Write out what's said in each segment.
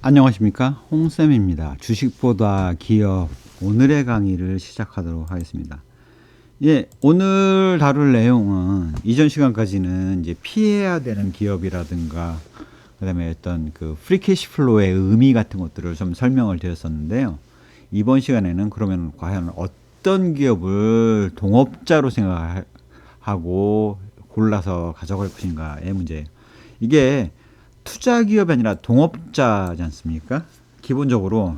안녕하십니까, 홍쌤입니다. 주식보다 기업, 오늘의 강의를 시작하도록 하겠습니다. 예, 오늘 다룰 내용은 이전 시간까지는 이제 피해야 되는 기업이라든가 그다음에 어떤 그 프리캐시 플로우의 의미 같은 것들을 좀 설명을 드렸었는데요. 이번 시간에는 그러면 과연 어떤 기업을 동업자로 생각하고 골라서 가져갈 것인가의 문제예요. 이게 투자 기업이 아니라 동업자지 않습니까? 기본적으로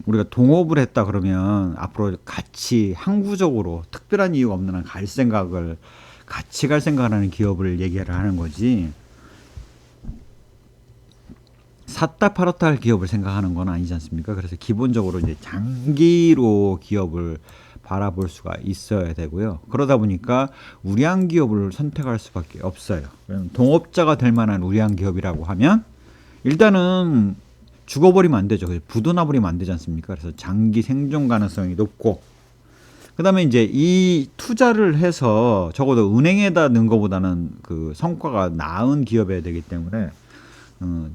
우리가 동업을 했다 그러면 앞으로 같이 항구적으로 특별한 이유가 없는 한 같이 갈 생각을 하는 기업을 얘기를 하는 거지, 샀다 팔았다 할 기업을 생각하는 건 아니지 않습니까? 그래서 기본적으로 이제 장기로 기업을 바라볼 수가 있어야 되고요. 그러다 보니까 우량 기업을 선택할 수밖에 없어요. 동업자가 될 만한 우량 기업이라고 하면 일단은 죽어버리면 안 되죠. 부도나버리면 안 되지 않습니까? 그래서 장기 생존 가능성이 높고, 그 다음에 이제 이 투자를 해서 적어도 은행에다 넣은 것보다는 그 성과가 나은 기업이어야 되기 때문에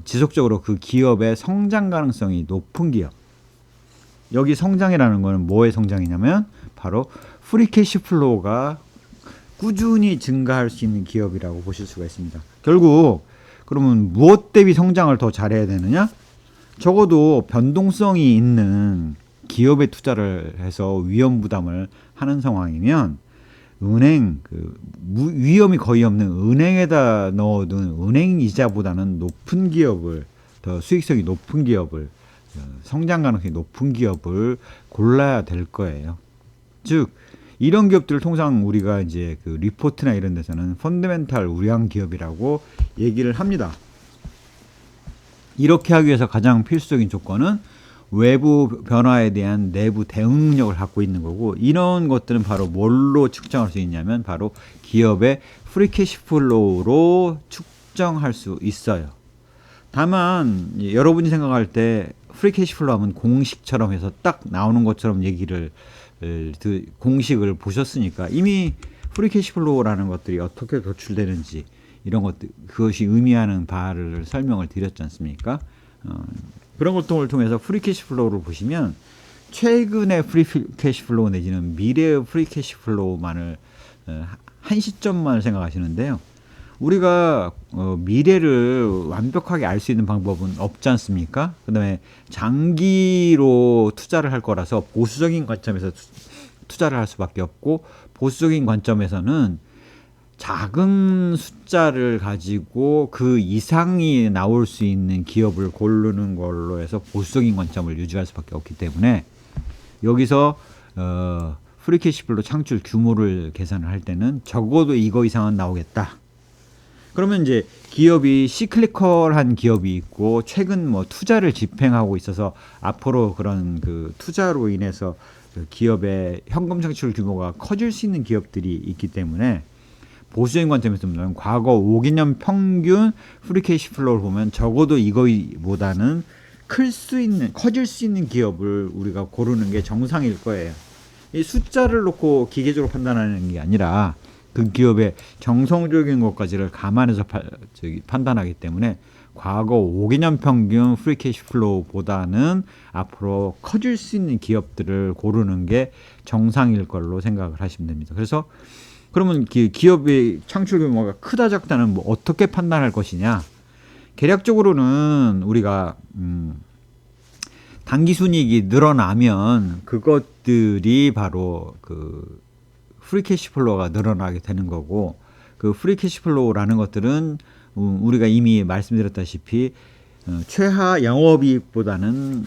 지속적으로 그 기업의 성장 가능성이 높은 기업. 여기 성장이라는 거는 뭐의 성장이냐면 바로 프리캐시 플로우가 꾸준히 증가할 수 있는 기업이라고 보실 수가 있습니다. 결국 그러면 무엇 대비 성장을 더 잘해야 되느냐? 적어도 변동성이 있는 기업에 투자를 해서 위험 부담을 하는 상황이면 위험이 거의 없는 은행에다 넣어둔 은행 이자보다는 높은 기업을, 더 수익성이 높은 기업을, 성장 가능성이 높은 기업을 골라야 될 거예요. 즉 이런 기업들을 통상 우리가 이제 그 리포트나 이런 데서는 펀더멘탈 우량 기업이라고 얘기를 합니다. 이렇게 하기 위해서 가장 필수적인 조건은 외부 변화에 대한 내부 대응 능력을 갖고 있는 거고, 이런 것들은 바로 뭘로 측정할 수 있냐면 바로 기업의 프리캐시 플로우로 측정할 수 있어요. 다만 여러분이 생각할 때 프리캐시 플로우 하면 공식처럼 해서 딱 나오는 것처럼 공식을 보셨으니까 이미 프리캐시 플로우라는 것들이 어떻게 도출되는지 이런 것들, 그것이 의미하는 바를 설명을 드렸지 않습니까? 그런 것들을 통해서 프리캐시 플로우를 보시면 최근의 프리캐시 플로우 내지는 미래의 프리캐시 플로우만을 한 시점만 생각하시는데요. 우리가 미래를 완벽하게 알 수 있는 방법은 없지 않습니까? 그 다음에 장기로 투자를 할 거라서 보수적인 관점에서 투자를 할 수밖에 없고, 보수적인 관점에서는 작은 숫자를 가지고 그 이상이 나올 수 있는 기업을 고르는 걸로 해서 보수적인 관점을 유지할 수밖에 없기 때문에 여기서 프리캐시 플로우 창출 규모를 계산을 할 때는 적어도 이거 이상은 나오겠다. 그러면 이제 기업이 시클리컬한 기업이 있고 최근 뭐 투자를 집행하고 있어서 앞으로 그런 그 투자로 인해서 그 기업의 현금 창출 규모가 커질 수 있는 기업들이 있기 때문에 보수적인 관점에서 보면 과거 5개년 평균 프리캐시 플로우를 보면 적어도 이거보다는 커질 수 있는 기업을 우리가 고르는 게 정상일 거예요. 이 숫자를 놓고 기계적으로 판단하는 게 아니라 그 기업의 정성적인 것까지를 감안해서 판단하기 때문에 과거 5개년 평균 프리캐시 플로우보다는 앞으로 커질 수 있는 기업들을 고르는 게 정상일 걸로 생각을 하시면 됩니다. 그래서 그러면 기업의 창출 규모가 크다 작다는 뭐 어떻게 판단할 것이냐? 계략적으로는 우리가 당기순이익이 늘어나면 그것들이 바로 그 프리캐시 플로우가 늘어나게 되는 거고, 그 프리캐시 플로우라는 것들은 우리가 이미 말씀드렸다시피 최하 영업이익보다는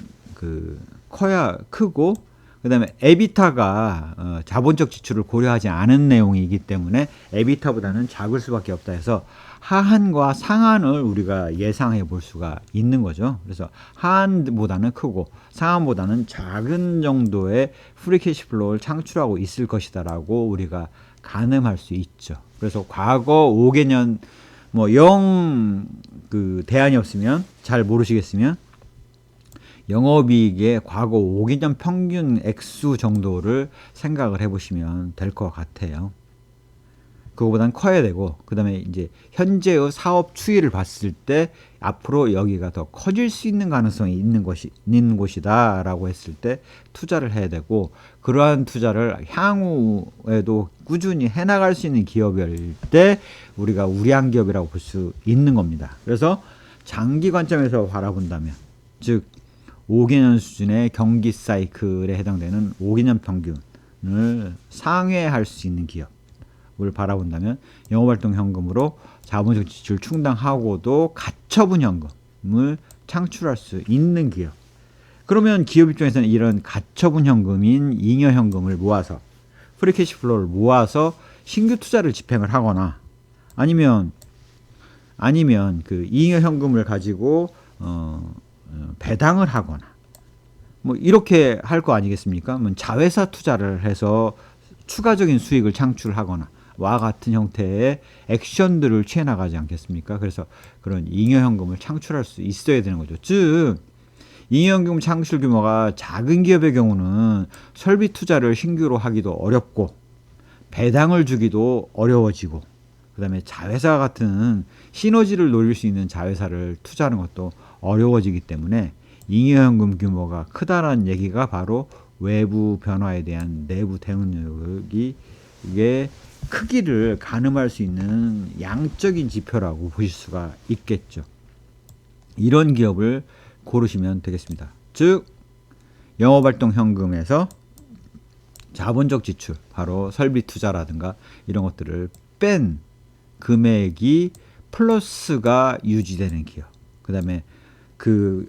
크고, 그 다음에 에비타가 자본적 지출을 고려하지 않은 내용이기 때문에 에비타보다는 작을 수밖에 없다 해서 하한과 상한을 우리가 예상해 볼 수가 있는 거죠. 그래서 하한보다는 크고 상한보다는 작은 정도의 프리캐시 플로우를 창출하고 있을 것이다 라고 우리가 가늠할 수 있죠. 그래서 과거 5개년 대안이 없으면, 잘 모르시겠으면 영업이익의 과거 5개년 평균 액수 정도를 생각을 해보시면 될 것 같아요. 그거보단 커야 되고, 그 다음에 이제 현재의 사업 추이를 봤을 때 앞으로 여기가 더 커질 수 있는 가능성이 있는 곳이다라고 했을 때 투자를 해야 되고, 그러한 투자를 향후에도 꾸준히 해나갈 수 있는 기업일 때 우리가 우량 기업이라고 볼 수 있는 겁니다. 그래서 장기 관점에서 바라본다면, 즉 5개년 수준의 경기 사이클에 해당되는 5개년 평균을 상회할 수 있는 기업을 바라본다면 영업활동 현금으로 자본적 지출 충당하고도 가처분 현금을 창출할 수 있는 기업. 그러면 기업 입장에서는 이런 가처분 현금인 잉여 현금을 모아서 프리캐시 플로우를 모아서 신규 투자를 집행을 하거나 아니면 그 잉여 현금을 가지고 배당을 하거나 뭐 이렇게 할 거 아니겠습니까? 뭐 자회사 투자를 해서 추가적인 수익을 창출하거나 와 같은 형태의 액션들을 취해 나가지 않겠습니까? 그래서 그런 잉여 현금을 창출할 수 있어야 되는 거죠. 즉 잉여 현금 창출 규모가 작은 기업의 경우는 설비 투자를 신규로 하기도 어렵고 배당을 주기도 어려워지고, 그 다음에 자회사 같은 시너지를 노릴 수 있는 자회사를 투자하는 것도 어려워지기 때문에 잉여현금 규모가 크다라는 얘기가 바로 외부 변화에 대한 내부 대응 능력이 이게 크기를 가늠할 수 있는 양적인 지표라고 보실 수가 있겠죠. 이런 기업을 고르시면 되겠습니다. 즉 영업활동 현금에서 자본적 지출, 바로 설비 투자라든가 이런 것들을 뺀 금액이 플러스가 유지되는 기업, 그 다음에 그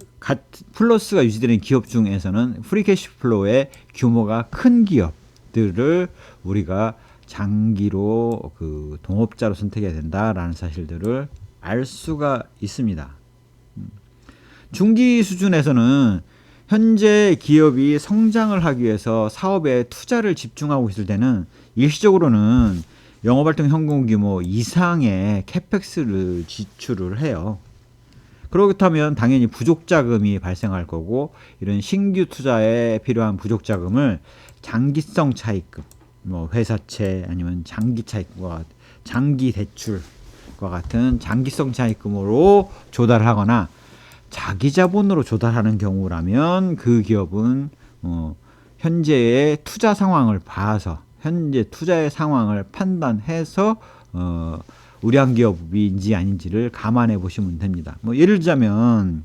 플러스가 유지되는 기업 중에서는 프리캐시 플로우의 규모가 큰 기업들을 우리가 장기로 그 동업자로 선택해야 된다라는 사실들을 알 수가 있습니다. 중기 수준에서는 현재 기업이 성장을 하기 위해서 사업에 투자를 집중하고 있을 때는 일시적으로는 영업활동 현금 규모 이상의 캐펙스를 지출을 해요. 그렇다면 당연히 부족 자금이 발생할 거고, 이런 신규 투자에 필요한 부족 자금을 장기성 차입금, 뭐 회사채 아니면 장기 차입금과 장기 대출과 같은 장기성 차입금으로 조달하거나 자기 자본으로 조달하는 경우라면 그 기업은 현재의 투자 상황을 봐서 현재 투자의 상황을 판단해서 우량 기업인지 아닌지를 감안해 보시면 됩니다. 뭐 예를 들자면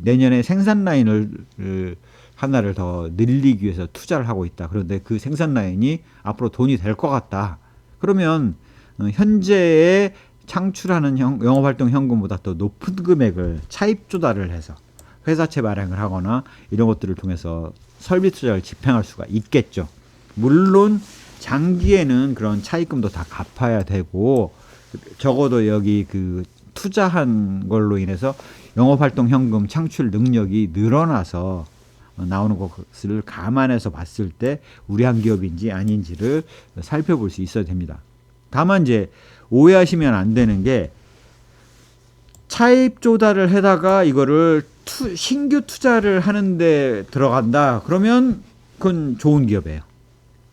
내년에 생산 라인을 하나를 더 늘리기 위해서 투자를 하고 있다. 그런데 그 생산 라인이 앞으로 돈이 될 것 같다. 그러면 현재의 창출하는 영업활동 현금보다 더 높은 금액을 차입 조달을 해서 회사채 발행을 하거나 이런 것들을 통해서 설비 투자를 집행할 수가 있겠죠. 물론 장기에는 그런 차입금도 다 갚아야 되고, 적어도 여기 그 투자한 걸로 인해서 영업활동 현금 창출 능력이 늘어나서 나오는 것을 감안해서 봤을 때 우량 기업인지 아닌지를 살펴볼 수 있어야 됩니다. 다만 이제 오해하시면 안 되는 게, 차입 조달을 해다가 이거를 신규 투자를 하는데 들어간다 그러면 그건 좋은 기업이에요.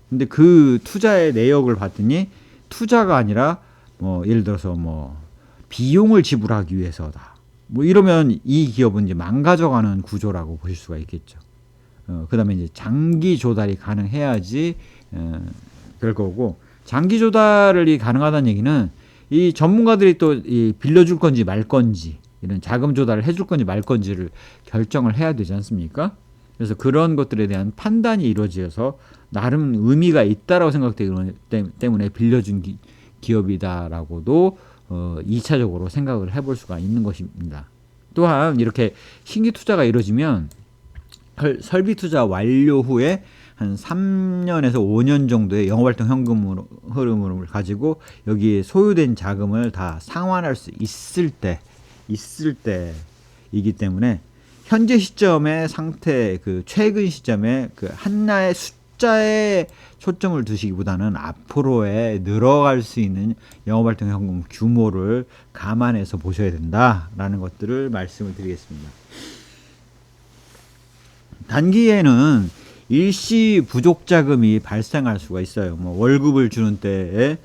근데 그 투자의 내역을 봤더니 투자가 아니라 뭐 예를 들어서 뭐 비용을 지불하기 위해서다, 뭐 이러면 이 기업은 이제 망가져가는 구조라고 보실 수가 있겠죠. 그 다음에 이제 장기 조달이 가능해야지 그럴 거고, 장기 조달이 가능하다는 얘기는 이 전문가들이 또 이 빌려줄 건지 말 건지, 이런 자금 조달을 해줄 건지 말 건지를 결정을 해야 되지 않습니까? 그래서 그런 것들에 대한 판단이 이루어져서 나름 의미가 있다라고 생각되기 때문에 빌려준 기업이다라고도 2차적으로 생각을 해볼 수가 있는 것입니다. 또한 이렇게 신규 투자가 이루어지면 설비 투자 완료 후에 한 3년에서 5년 정도의 영업활동 현금 흐름을 가지고 여기에 소요된 자금을 다 상환할 수 있을 때이기 때문에 현재 시점의 상태, 그 최근 시점에 그 하나의 숫자에 초점을 두시기보다는 앞으로의 늘어갈 수 있는 영업활동 현금 규모를 감안해서 보셔야 된다라는 것들을 말씀을 드리겠습니다. 단기에는 일시 부족 자금이 발생할 수가 있어요. 뭐 월급을 주는 때에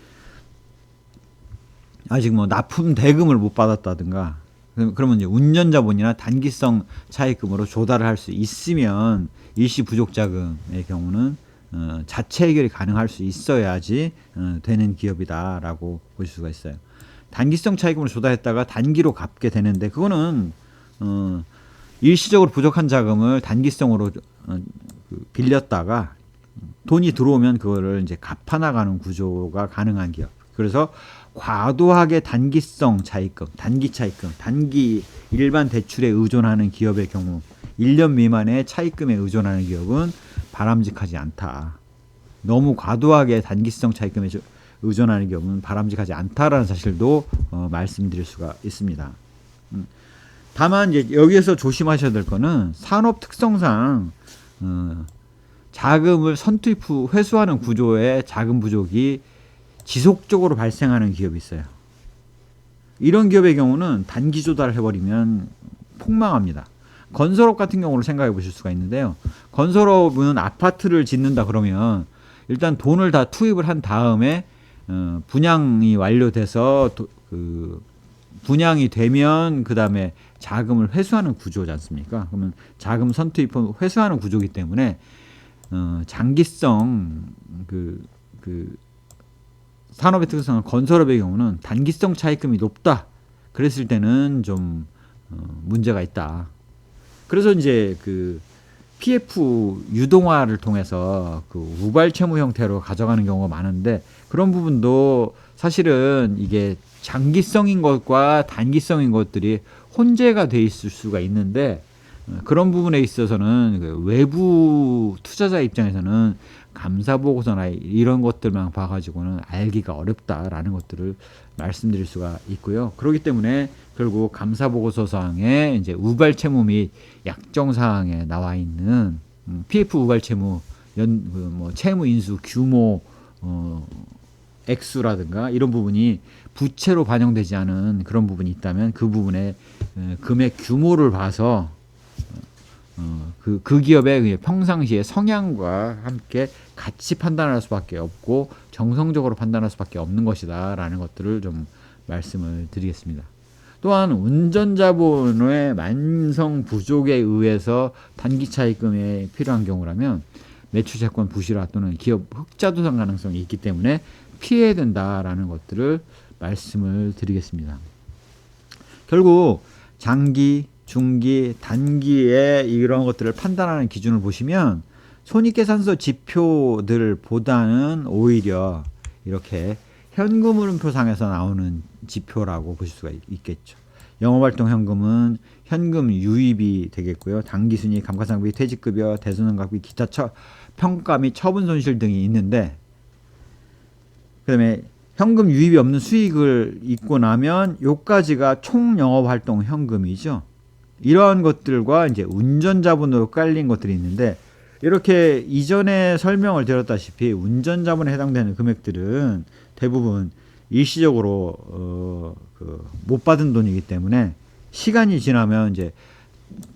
아직 뭐 납품 대금을 못 받았다든가, 그러면 이제 운전자본이나 단기성 차입금으로 조달을 할 수 있으면 일시 부족 자금의 경우는 자체 해결이 가능할 수 있어야지 되는 기업이다라고 보실 수가 있어요. 단기성 차입금을 조달했다가 단기로 갚게 되는데, 그거는 일시적으로 부족한 자금을 단기성으로 빌렸다가 돈이 들어오면 그거를 이제 갚아나가는 구조가 가능한 기업. 그래서 과도하게 단기성 차입금, 단기 차입금, 단기 일반 대출에 의존하는 기업의 경우, 1년 미만의 차입금에 의존하는 기업은 바람직하지 않다. 너무 과도하게 단기성 차입금에 의존하는 기업은 바람직하지 않다라는 사실도 말씀드릴 수가 있습니다. 다만 이제 여기에서 조심하셔야 될 거는 산업 특성상 자금을 선투입 후 회수하는 구조의 자금 부족이 지속적으로 발생하는 기업이 있어요. 이런 기업의 경우는 단기 조달을 해버리면 폭망합니다. 건설업 같은 경우를 생각해 보실 수가 있는데요. 건설업은 아파트를 짓는다 그러면 일단 돈을 다 투입을 한 다음에 분양이 완료돼서 분양이 되면 그 다음에 자금을 회수하는 구조지 않습니까? 그러면 자금 선투입 후 회수하는 구조이기 때문에 장기성 산업의 특성은 건설업의 경우는 단기성 차입금이 높다. 그랬을 때는 좀 문제가 있다. 그래서 이제 PF 유동화를 통해서 우발 채무 형태로 가져가는 경우가 많은데, 그런 부분도 사실은 이게 장기성인 것과 단기성인 것들이 혼재가 돼 있을 수가 있는데, 그런 부분에 있어서는 외부 투자자 입장에서는 감사보고서나 이런 것들만 봐가지고는 알기가 어렵다라는 것들을 말씀드릴 수가 있고요. 그렇기 때문에 결국 감사보고서상에 이제 우발채무 및 약정사항에 나와 있는 PF 우발채무 채무 인수 규모 액수라든가 이런 부분이 부채로 반영되지 않은 그런 부분이 있다면 그 부분의 금액 규모를 봐서 그 기업의 평상시의 성향과 함께 같이 판단할 수밖에 없고 정성적으로 판단할 수밖에 없는 것이다 라는 것들을 좀 말씀을 드리겠습니다. 또한 운전자본의 만성 부족에 의해서 단기 차입금에 필요한 경우라면 매출채권 부실화 또는 기업 흑자 도산 가능성이 있기 때문에 피해야 된다라는 것들을 말씀을 드리겠습니다. 결국 장기, 중기, 단기에 이런 것들을 판단하는 기준을 보시면 손익계산서 지표들보다는 오히려 이렇게 현금흐름표상에서 나오는 지표라고 보실 수가 있겠죠. 영업활동 현금은 현금 유입이 되겠고요. 단기순이익, 감가상각비, 퇴직급여, 대손행각비, 기타 평가 및 처분 손실 등이 있는데, 그 다음에 현금 유입이 없는 수익을 잊고 나면 요까지가 총 영업활동 현금이죠. 이러한 것들과 이제 운전자본으로 깔린 것들이 있는데, 이렇게 이전에 설명을 드렸다시피 운전자본에 해당되는 금액들은 대부분 일시적으로 못 받은 돈이기 때문에 시간이 지나면 이제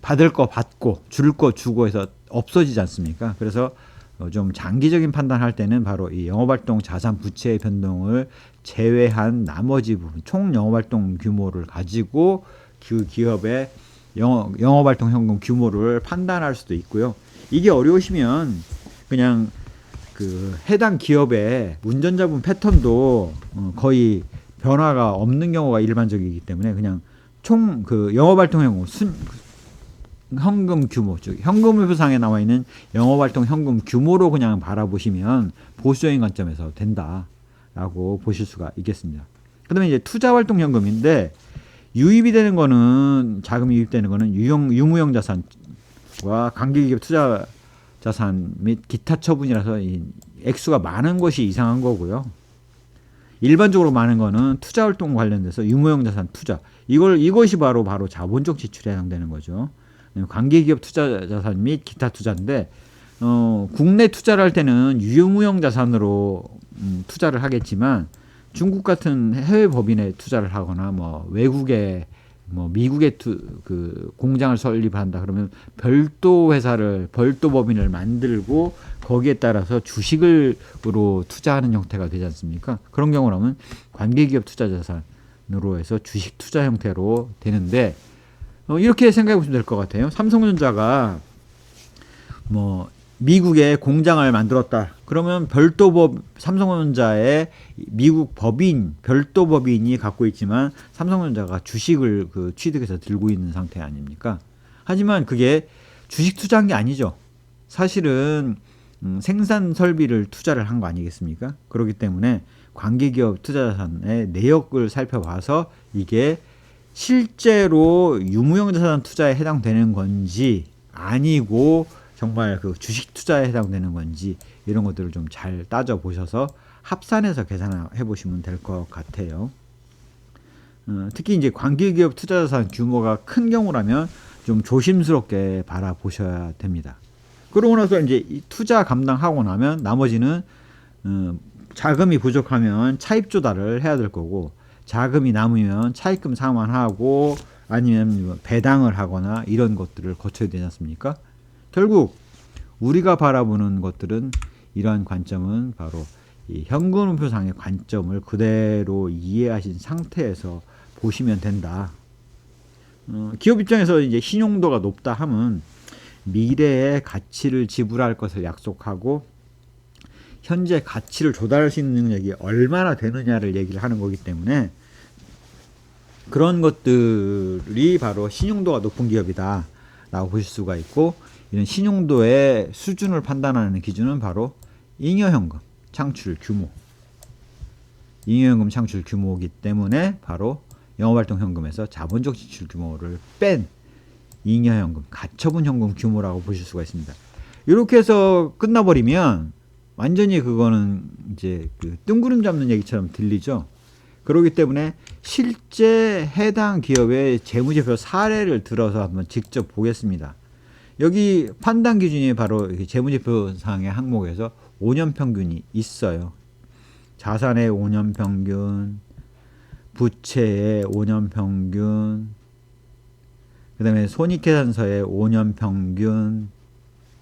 받을 거 받고 줄 거 주고 해서 없어지지 않습니까? 그래서 좀 장기적인 판단할 때는 바로 이 영업활동 자산 부채의 변동을 제외한 나머지 부분, 총 영업활동 규모를 가지고 그 기업의 영업활동 현금 규모를 판단할 수도 있고요. 이게 어려우시면 그냥 해당 기업의 운전자분 패턴도 거의 변화가 없는 경우가 일반적이기 때문에 그냥 총 영업활동 현금 규모, 즉 현금흐름표상에 나와 있는 영업활동 현금 규모로 그냥 바라보시면 보수적인 관점에서 된다라고 보실 수가 있겠습니다. 그다음에 이제 투자활동 현금인데, 유입이 되는 거는, 자금이 유입되는 거는 유무형 자산과 관계기업 투자 자산 및 기타 처분이라서 이 액수가 많은 것이 이상한 거고요. 일반적으로 많은 거는 투자활동 관련돼서 유무형 자산 투자, 이것이 바로 자본적 지출에 해당되는 거죠. 관계기업 투자 자산 및 기타 투자인데, 국내 투자를 할 때는 유무형 자산으로 투자를 하겠지만 중국 같은 해외 법인에 투자를 하거나 뭐 외국에 뭐 미국에 그 공장을 설립한다 그러면 별도 회사를 별도 법인을 만들고 거기에 따라서 주식으로 투자하는 형태가 되지 않습니까? 그런 경우라면 관계기업 투자자산으로 해서 주식 투자 형태로 되는데 이렇게 생각해 보시면 될 것 같아요. 삼성전자가 뭐 미국에 공장을 만들었다. 그러면 삼성전자의 미국 법인, 별도 법인이 갖고 있지만 삼성전자가 주식을 그 취득해서 들고 있는 상태 아닙니까? 하지만 그게 주식 투자한 게 아니죠. 사실은 생산 설비를 투자를 한 거 아니겠습니까? 그렇기 때문에 관계기업 투자자산의 내역을 살펴봐서 이게 실제로 유무형 자산 투자에 해당되는 건지 아니고 정말 그 주식 투자에 해당되는 건지 이런 것들을 좀 잘 따져 보셔서 합산해서 계산해 보시면 될 것 같아요. 특히 이제 관계기업 투자자산 규모가 큰 경우라면 좀 조심스럽게 바라보셔야 됩니다. 그러고 나서 이제 투자 감당하고 나면 나머지는 자금이 부족하면 차입 조달을 해야 될 거고 자금이 남으면 차입금 상환하고 아니면 배당을 하거나 이런 것들을 거쳐야 되지 않습니까? 결국 우리가 바라보는 것들은 이러한 관점은 바로 이 현금흐름표상의 관점을 그대로 이해하신 상태에서 보시면 된다. 기업 입장에서 이제 신용도가 높다 하면 미래의 가치를 지불할 것을 약속하고 현재 가치를 조달할 수 있는 능력이 얼마나 되느냐를 얘기를 하는 거기 때문에 그런 것들이 바로 신용도가 높은 기업이다 라고 보실 수가 있고 이런 신용도의 수준을 판단하는 기준은 바로 잉여현금 창출 규모 잉여현금 창출 규모이기 때문에 바로 영업활동 현금에서 자본적 지출 규모를 뺀 잉여현금 가처분 현금 규모라고 보실 수가 있습니다. 이렇게 해서 끝나버리면 완전히 그거는 이제 그 뜬구름 잡는 얘기처럼 들리죠. 그렇기 때문에 실제 해당 기업의 재무제표 사례를 들어서 한번 직접 보겠습니다. 여기 판단 기준이 바로 재무제표상의 항목에서 5년 평균이 있어요. 자산의 5년 평균, 부채의 5년 평균, 그 다음에 손익계산서의 5년 평균,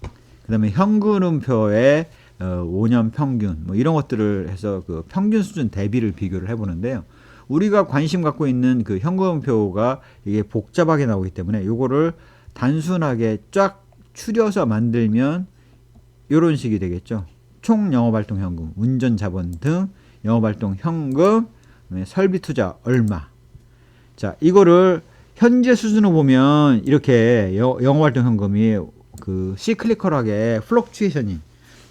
그 다음에 현금흐름표의 5년 평균, 뭐 이런 것들을 해서 그 평균 수준 대비를 비교를 해보는데요. 우리가 관심 갖고 있는 그 현금흐름표가 이게 복잡하게 나오기 때문에 이거를 단순하게 쫙 추려서 만들면 이런 식이 되겠죠. 총 영업활동 현금, 운전자본 등 영업활동 현금, 설비 투자 얼마. 자, 이거를 현재 수준으로 보면 이렇게 영업활동 현금이 그 시클리컬하게 플럭추에이션이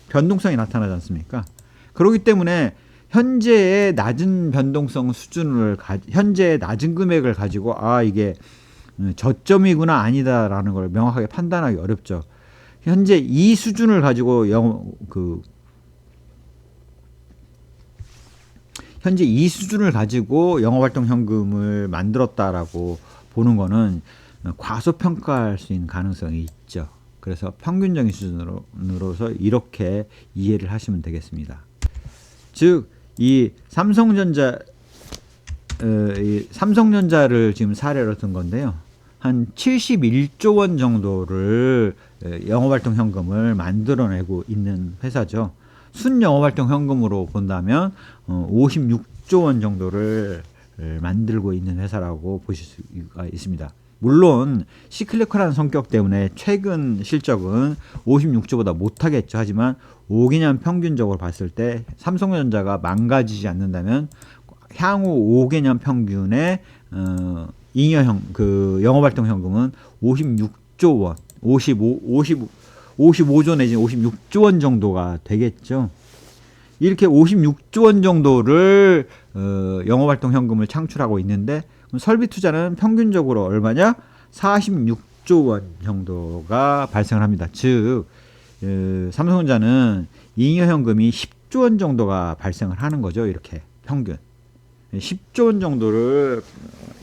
변동성이 나타나지 않습니까? 그렇기 때문에 현재의 낮은 변동성 수준을 현재의 낮은 금액을 가지고 이게 저점이구나 아니다라는 걸 명확하게 판단하기 어렵죠. 현재 이 수준을 가지고 현재 이 수준을 가지고 영업활동 현금을 만들었다라고 보는 거는 과소평가할 수 있는 가능성이 있죠. 그래서 평균적인 수준으로서 이렇게 이해를 하시면 되겠습니다. 즉, 이 삼성전자를 지금 사례로 든 건데요. 한 71조 원 정도를 영업활동 현금을 만들어내고 있는 회사죠. 순영업활동 현금으로 본다면 56조 원 정도를 만들고 있는 회사라고 보실 수가 있습니다. 물론 시클리컬한 성격 때문에 최근 실적은 56조보다 못하겠죠. 하지만 5개년 평균적으로 봤을 때 삼성전자가 망가지지 않는다면 향후 5개년 평균의 영업활동 현금은 56조 원, 55조 내지 56조 원 정도가 되겠죠. 이렇게 56조 원 정도를 영업활동 현금을 창출하고 있는데 설비 투자는 평균적으로 얼마냐? 46조 원 정도가 발생을 합니다. 즉 삼성전자는 잉여현금이 10조 원 정도가 발생을 하는 거죠. 이렇게 평균 10조 원 정도를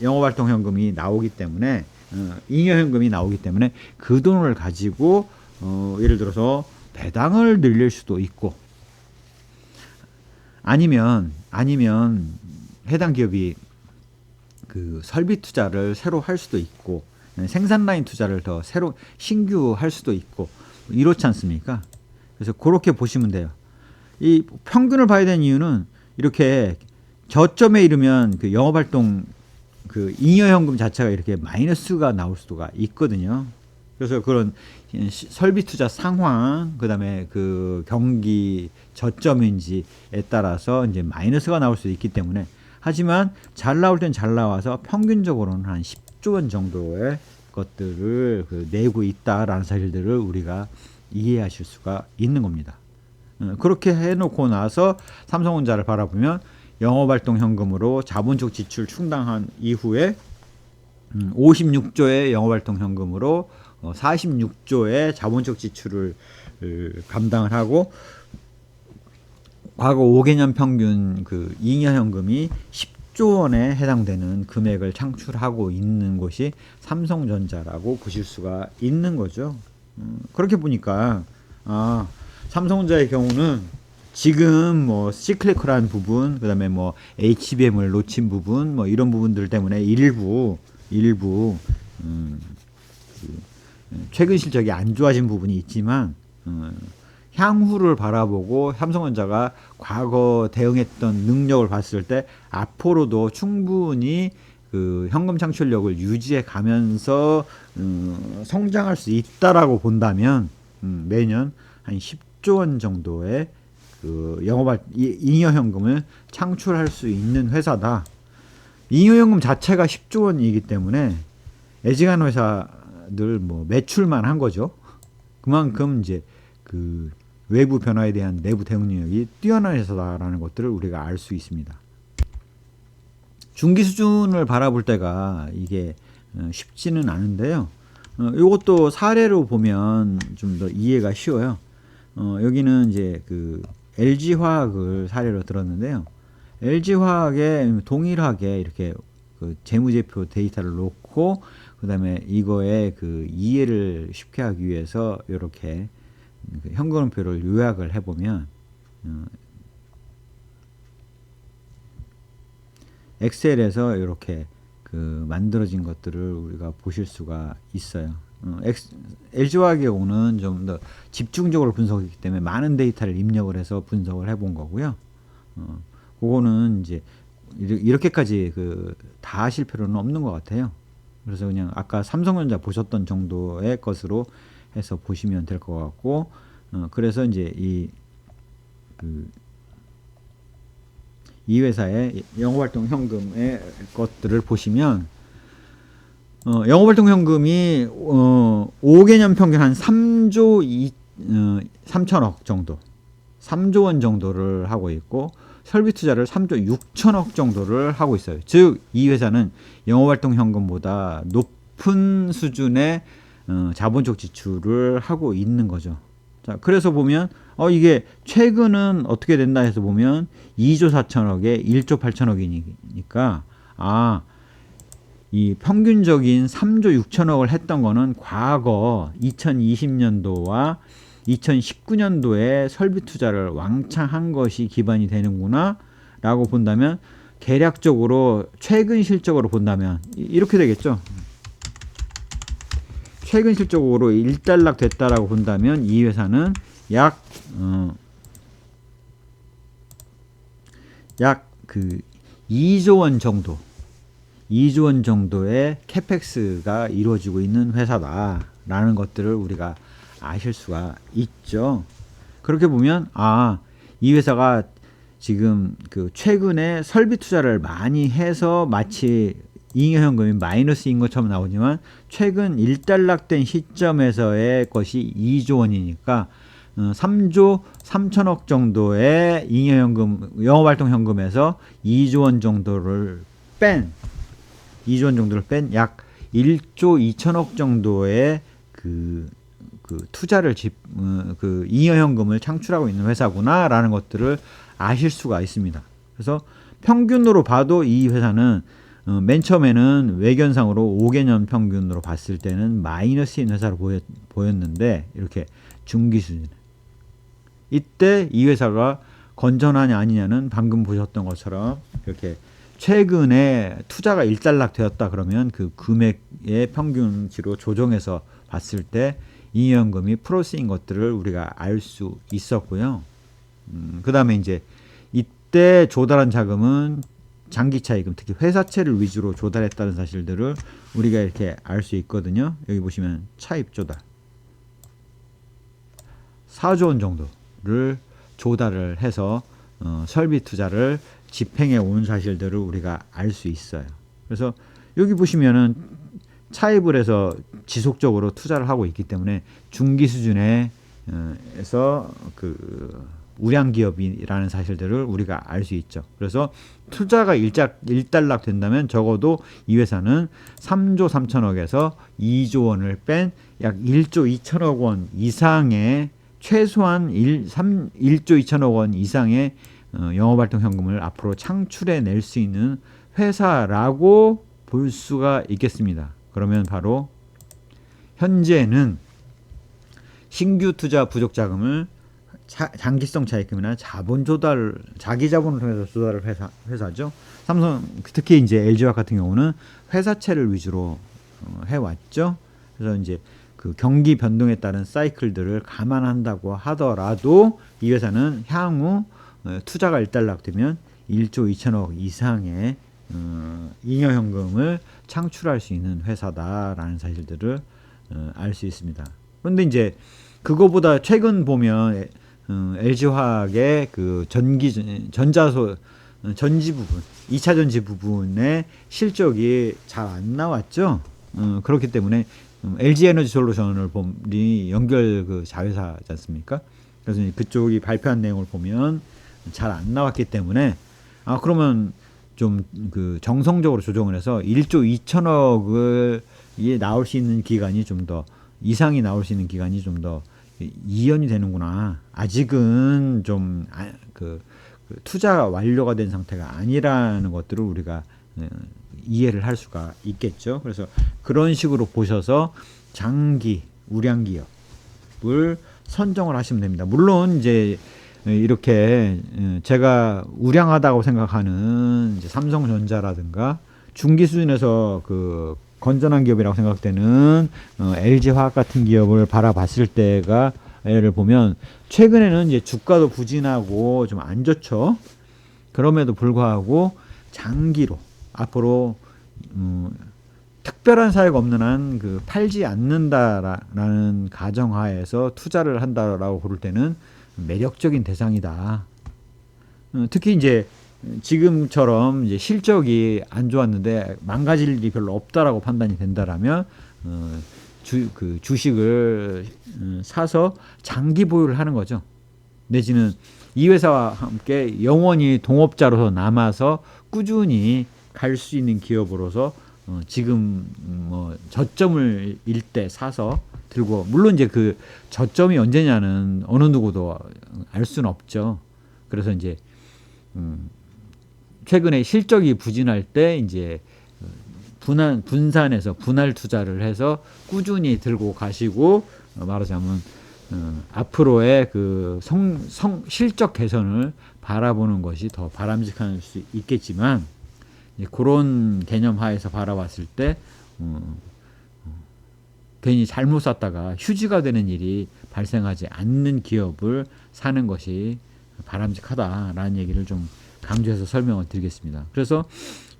영업활동 현금이 나오기 때문에 잉여현금이 나오기 때문에 그 돈을 가지고 예를 들어서 배당을 늘릴 수도 있고 아니면 해당 기업이 그 설비 투자를 새로 할 수도 있고 생산 라인 투자를 더 새로 신규 할 수도 있고 이렇지 않습니까? 그래서 그렇게 보시면 돼요. 이 평균을 봐야 되는 이유는 이렇게 저점에 이르면 그 영업활동 그 잉여현금 자체가 이렇게 마이너스가 나올 수가 있거든요. 그래서 그런 설비 투자 상황, 그 다음에 그 경기 저점인지에 따라서 이제 마이너스가 나올 수 있기 때문에, 하지만 잘 나올 땐 잘 나와서 평균적으로는 한 10조 원 정도의 것들을 그 내고 있다라는 사실들을 우리가 이해하실 수가 있는 겁니다. 그렇게 해놓고 나서 삼성전자를 바라보면 영업활동 현금으로 자본적 지출 충당한 이후에 56조의 영업활동 현금으로 46조의 자본적 지출을 감당을 하고, 과거 5개년 평균 그 잉여현금이 10조 원에 해당되는 금액을 창출하고 있는 곳이 삼성전자라고 보실 수가 있는 거죠. 그렇게 보니까 삼성전자의 경우는 지금 뭐 시클리컬한 부분, 그다음에 뭐 HBM을 놓친 부분, 뭐 이런 부분들 때문에 일부 최근 실적이 안 좋아진 부분이 있지만, 향후를 바라보고 삼성전자가 과거 대응했던 능력을 봤을 때 앞으로도 충분히 그 현금 창출력을 유지해 가면서 성장할 수 있다라고 본다면 매년 한 10조 원 정도의 그 잉여현금을 창출할 수 있는 회사다. 잉여현금 자체가 10조 원이기 때문에 애지간 회사들 뭐 매출만 한 거죠. 그만큼 이제 그 외부 변화에 대한 내부 대응 능력이 뛰어난 회사다라는 것들을 우리가 알 수 있습니다. 중기 수준을 바라볼 때가 이게 쉽지는 않은데요. 이것도 사례로 보면 좀 더 이해가 쉬워요. 여기는 이제 그 LG화학을 사례로 들었는데요. LG화학에 동일하게 이렇게 그 재무제표 데이터를 놓고, 그 다음에 이거의 그 이해를 쉽게 하기 위해서 이렇게 현금표를 요약을 해보면, 엑셀에서 이렇게 그 만들어진 것들을 우리가 보실 수가 있어요. LG화학의 경우는 좀 더 집중적으로 분석했기 때문에 많은 데이터를 입력을 해서 분석을 해본 거고요. 그거는 이제 이렇게까지 그 다 하실 필요는 없는 것 같아요. 그래서 그냥 아까 삼성전자 보셨던 정도의 것으로 해서 보시면 될 것 같고, 그래서 이제 이 회사의 영업활동 현금의 것들을 보시면, 영업활동 현금이 5개년 평균 한 3조 3천억 정도, 3조 원 정도를 하고 있고, 설비 투자를 3조 6천억 정도를 하고 있어요. 즉 이 회사는 영업활동 현금보다 높은 수준의 자본적 지출을 하고 있는 거죠. 자, 그래서 보면 이게 최근은 어떻게 된다 해서 보면 2조 4천억에 1조 8천억이니까 이 평균적인 3조 6천억을 했던 거는 과거 2020년도와 2019년도에 설비 투자를 왕창 한 것이 기반이 되는구나 라고 본다면, 대략적으로 최근 실적으로 본다면 이렇게 되겠죠. 최근 실적으로 일단락 됐다라고 본다면 이 회사는 약 그 2조 원 정도, 2조 원 정도의 캐펙스가 이루어지고 있는 회사다라는 것들을 우리가 아실 수가 있죠. 그렇게 보면 이 회사가 지금 그 최근에 설비 투자를 많이 해서 마치 잉여현금이 마이너스인 것처럼 나오지만, 최근 일단락된 시점에서의 것이 2조 원이니까 3조 3천억 정도의 잉여현금, 영업활동 현금에서 2조 원 정도를 뺀 약 1조 2천억 정도의 그 투자를 그 잉여현금을 창출하고 있는 회사구나라는 것들을 아실 수가 있습니다. 그래서 평균으로 봐도 이 회사는 맨 처음에는 외견상으로 5개년 평균으로 봤을 때는 마이너스인 회사로 보였는데, 이렇게 중기 수준, 이때 이 회사가 건전하냐 아니냐는 방금 보셨던 것처럼 이렇게 최근에 투자가 일단락 되었다 그러면 그 금액의 평균치로 조정해서 봤을 때 잉여연금이 플러스인 것들을 우리가 알 수 있었고요. 그 다음에 이제 이때 조달한 자금은 장기 차입금, 특히 회사채를 위주로 조달했다는 사실들을 우리가 이렇게 알 수 있거든요. 여기 보시면 차입 조달 4조 원 정도를 조달을 해서 설비 투자를 집행해 온 사실들을 우리가 알 수 있어요. 그래서 여기 보시면은 차입을 해서 지속적으로 투자를 하고 있기 때문에 중기 수준의 에서 그 우량 기업이라는 사실들을 우리가 알 수 있죠. 그래서 투자가 일단락 된다면 적어도 이 회사는 3조 3천억에서 2조 원을 뺀 약 1조 2천억 원 이상의 최소한 1조 2천억 원 이상의 영업활동 현금을 앞으로 창출해낼 수 있는 회사라고 볼 수가 있겠습니다. 그러면 바로 현재는 신규 투자 부족 자금을 장기성 차입금이나 자본 조달, 자기 자본을 통해서 조달을 회사죠. 삼성, 특히 이제 LG화학 같은 경우는 회사채를 위주로 해왔죠. 그래서 이제 그 경기 변동에 따른 사이클들을 감안한다고 하더라도 이 회사는 향후 투자가 일단락되면 1조 2천억 이상의 잉여현금을 창출할 수 있는 회사다라는 사실들을 알 수 있습니다. 그런데 이제 그거보다 최근 보면 LG화학의 그 전자소 전지 부분, 2차 전지 부분의 실적이 잘 안 나왔죠. 그렇기 때문에 LG에너지솔루션을 보니 연결 그 자회사지 않습니까? 그래서 그쪽이 발표한 내용을 보면 잘 안 나왔기 때문에 그러면 좀 그 정성적으로 조정을 해서 1조 2천억을 나올 수 있는 기간이 좀 더 이상이 나올 수 있는 기간이 좀 더 이연이 되는구나. 아직은 좀 그 투자가 완료가 된 상태가 아니라는 것들을 우리가 이해를 할 수가 있겠죠. 그래서 그런 식으로 보셔서 장기 우량 기업을 선정을 하시면 됩니다. 물론 이제 이렇게 제가 우량하다고 생각하는 이제 삼성전자라든가 중기 수준에서 그 건전한 기업이라고 생각되는 LG화학 같은 기업을 바라봤을 때가 예를 보면 최근에는 이제 주가도 부진하고 좀 안 좋죠. 그럼에도 불구하고 장기로 앞으로 특별한 사유가 없는 한 그 팔지 않는다라는 가정하에서 투자를 한다라고 고를 때는 매력적인 대상이다. 특히 이제 지금처럼 이제 실적이 안 좋았는데 망가질 일이 별로 없다라고 판단이 된다라면 그 주식을 사서 장기 보유를 하는 거죠. 내지는 이 회사와 함께 영원히 동업자로서 남아서 꾸준히 갈 수 있는 기업으로서 지금 뭐 저점을 일 때 사서 들고, 물론 이제 그 저점이 언제냐는 어느 누구도 알 수는 없죠. 그래서 이제 최근에 실적이 부진할 때 이제 분산해서 분할 투자를 해서 꾸준히 들고 가시고, 말하자면 앞으로의 그 실적 개선을 바라보는 것이 더 바람직할 수 있겠지만, 그런 개념 하에서 바라봤을 때 괜히 잘못 샀다가 휴지가 되는 일이 발생하지 않는 기업을 사는 것이 바람직하다라는 얘기를 좀 강조해서 설명을 드리겠습니다. 그래서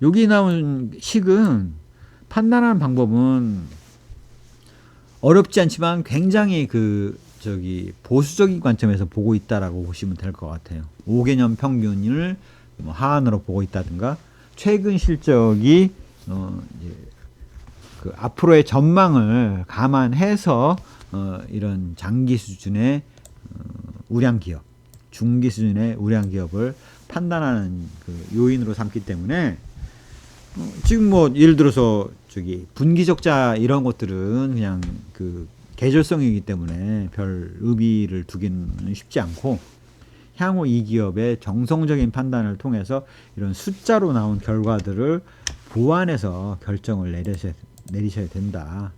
여기 나온 식은 판단하는 방법은 어렵지 않지만 굉장히 보수적인 관점에서 보고 있다라고 보시면 될 것 같아요. 5개년 평균을 하한으로 보고 있다든가, 최근 실적이 그 앞으로의 전망을 감안해서 이런 장기 수준의 우량 기업, 중기 수준의 우량 기업을 판단하는 그 요인으로 삼기 때문에 지금 뭐 예를 들어서 분기 적자 이런 것들은 그냥 그 계절성이기 때문에 별 의미를 두기는 쉽지 않고, 향후 이 기업의 정성적인 판단을 통해서 이런 숫자로 나온 결과들을 보완해서 결정을 내리셔야 된다.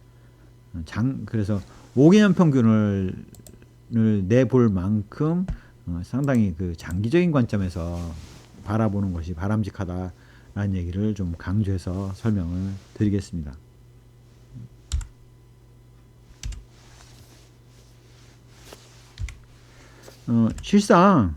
그래서 5개년 평균을 내볼 만큼 상당히 그 장기적인 관점에서 바라보는 것이 바람직하다라는 라는 얘기를 좀 강조해서 설명을 드리겠습니다. 실상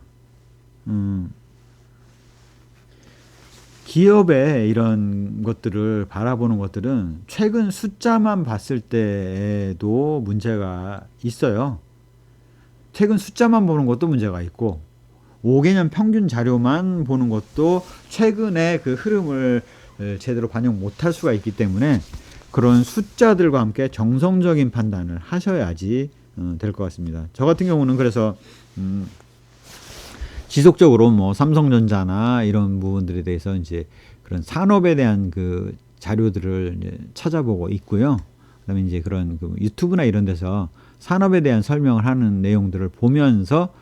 기업의 이런 것들을 바라보는 것들은 최근 숫자만 봤을 때에도 문제가 있어요. 최근 숫자만 보는 것도 문제가 있고 5개년 평균 자료만 보는 것도 최근의 그 흐름을 제대로 반영 못할 수가 있기 때문에 그런 숫자들과 함께 정성적인 판단을 하셔야지 될 것 같습니다. 저 같은 경우는 그래서 지속적으로 뭐 삼성전자나 이런 부분들에 대해서 이제 그런 산업에 대한 그 자료들을 이제 찾아보고 있고요. 그다음에 이제 그런 그 유튜브나 이런 데서 산업에 대한 설명을 하는 내용들을 보면서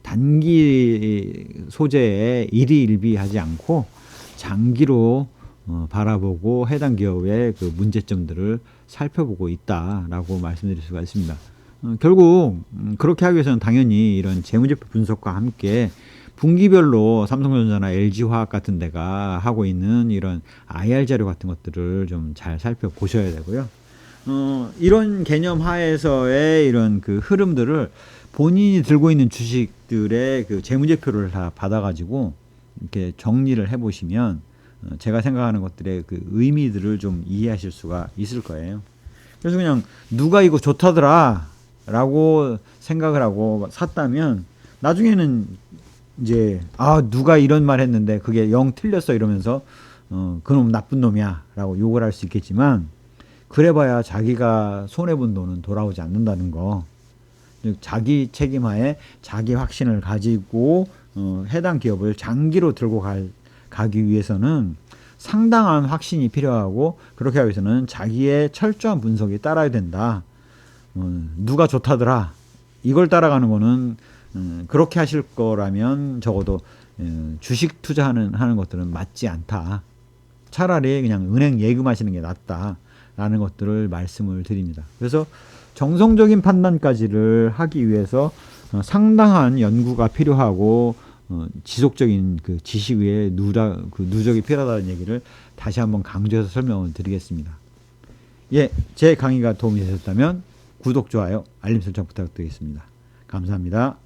단기 소재에 일희일비하지 않고 장기로 바라보고 해당 기업의 그 문제점들을 살펴보고 있다라고 말씀드릴 수가 있습니다. 결국 그렇게 하기 위해서는 당연히 이런 재무제표 분석과 함께 분기별로 삼성전자나 LG화학 같은 데가 하고 있는 이런 IR 자료 같은 것들을 좀 잘 살펴보셔야 되고요. 이런 개념 하에서의 이런 그 흐름들을 본인이 들고 있는 주식들의 그 재무제표를 다 받아가지고 이렇게 정리를 해보시면 제가 생각하는 것들의 그 의미들을 좀 이해하실 수가 있을 거예요. 그래서 그냥 누가 이거 좋다더라 라고 생각을 하고 샀다면 나중에는 이제 누가 이런 말 했는데 그게 영 틀렸어 이러면서 그놈 나쁜 놈이야 라고 욕을 할 수 있겠지만 그래봐야 자기가 손해본 돈은 돌아오지 않는다는 거. 자기 책임하에 자기 확신을 가지고 해당 기업을 장기로 들고 가기 위해서는 상당한 확신이 필요하고 그렇게 하기 위해서는 자기의 철저한 분석이 따라야 된다. 누가 좋다더라 이걸 따라가는 거는 그렇게 하실 거라면 적어도 주식 투자하는 것들은 맞지 않다. 차라리 그냥 은행 예금하시는 게 낫다라는 것들을 말씀을 드립니다. 그래서 정성적인 판단까지를 하기 위해서 상당한 연구가 필요하고 지속적인 그 지식 위에 누적이 필요하다는 얘기를 다시 한번 강조해서 설명을 드리겠습니다. 예, 제 강의가 도움이 되셨다면 구독, 좋아요, 알림 설정 부탁드리겠습니다. 감사합니다.